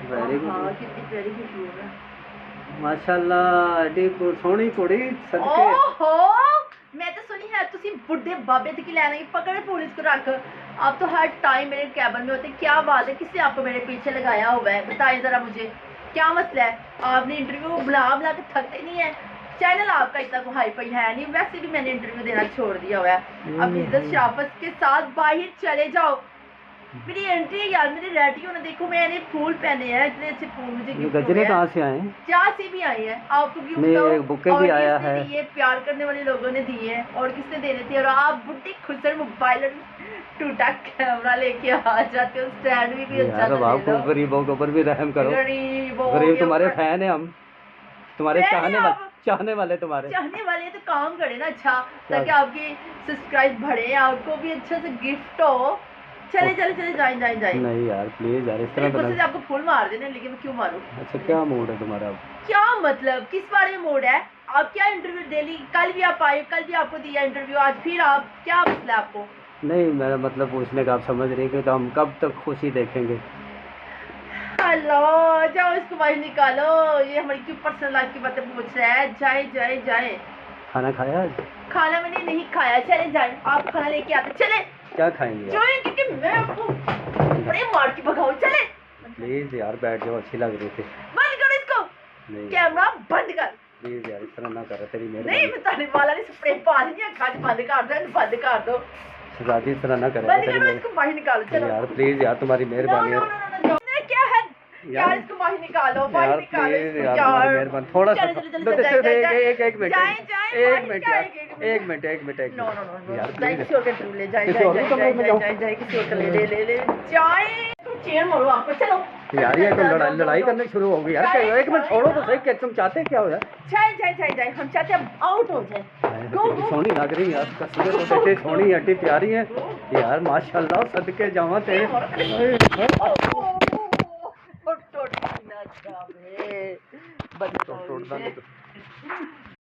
Very good. हाँ कितनी प्यारी खुशबू है माशाल्लाह एडी सोहनी कुड़ी सदके। ओहो मैं तो सुनी है तुसी बुड्ढे बाबे तक लेने की पकड़े पुलिस को रख। आप तो हर टाइम मेरे कैबिन में होते, क्या बात है, किसने आपको मेरे पीछे लगाया हुआ है, बताएं जरा मुझे क्या मसला है। आपने इंटरव्यू बुला बुला के थकते नहीं है, चैनल आपका इतना तो हाई फाई है नहीं, वैसे भी मैंने इंटरव्यू देना छोड़ दिया हुआ है। अब इज्जत शराफत के साथ बाहर चले जाओ। मेरी एंट्री है यार, मेरे रेडियो ने देखो मैंने फूल पहने हैं, इतने अच्छे फूल मुझे गिफ्ट गजरे कहाँ से आए? जहाँ से भी आए हैं आपको गिफ्ट नहीं, बुके भी आया है। ये प्यार करने वाले लोगों ने दिए हैं, और किसने देने थे। और आप बुड्ढी खुसर मोबाइल और टूटा कैमरा लेके आ जाते हो, स्टैंड भी अच्छा यार आपको गरीबों के ऊपर भी रहम करो। गरीब तुम्हारे फैन है, हम तुम्हारे चाहने वाले तो काम करे ना अच्छा, ताकि आपकी सब्सक्राइब बढ़े, आपको भी अच्छा से गिफ्ट हो। चले चले चले जाए। नहीं यार प्लीज यार इस तरह से आपको फूल मार देने, लेकिन मैं क्यों मारूं? अच्छा क्या मूड है तुम्हारा? क्या मतलब किस बारे में मूड है? आप क्या इंटरव्यू डेली, कल भी आप आए, कल भी आपको दिया इंटरव्यू, आज फिर आप, क्या मसला है आपको? नहीं मेरा मतलब पूछने का आप समझ रही कि तो हम कब तक खुशी देखेंगे? हेलो जाओ इसको बाहर निकालो, ये हमारी क्यों पर्सनल लाइफ की बातें पूछ रहा है। जाए। खाना खाया आज? खाना मैंने नहीं खाया, चले जाए, आप खाना लेके आते चले। क्या खाएंगे? क्योंकि मैं आपको बड़े मार के भगाऊं, चले। प्लीज यार बैठ जाओ, अच्छी लग रही थी। बंद करो इसको, कैमरा बंद कर प्लीज यार, इस तरह ना करो, तेरी मेहरबानी। नहीं मैं ताने वाला नहीं, स्प्रे पा रही है, खाज बंद कर दो शादी इस तरह ना करें, बंद करो इसको, बाहर निकालो चलो यार प्लीज यार, तुम्हारी मेहरबानी है क्या है यार, इसको बाहर निकालो, बाहर निकालो इसको यार, मेहरबानी थोड़ा सा एक मिनट यार किसी और का इंटरव्यू ले जाए किसी और का ले जाए, चेयर मारो आपको, चलो यार ये तो लड़ाई करने शुरू हो गई यार। एक मिनट छोड़ो तो सही, क्या तुम चाहते क्या हो यार? जाए हम चाहते हैं आउट हो जाए। सोनी लग रही यार, कसमें तो बेटे सोनी हड्डी प्यारी है यार, माशाल्लाह सदके जावा तेरे। बंद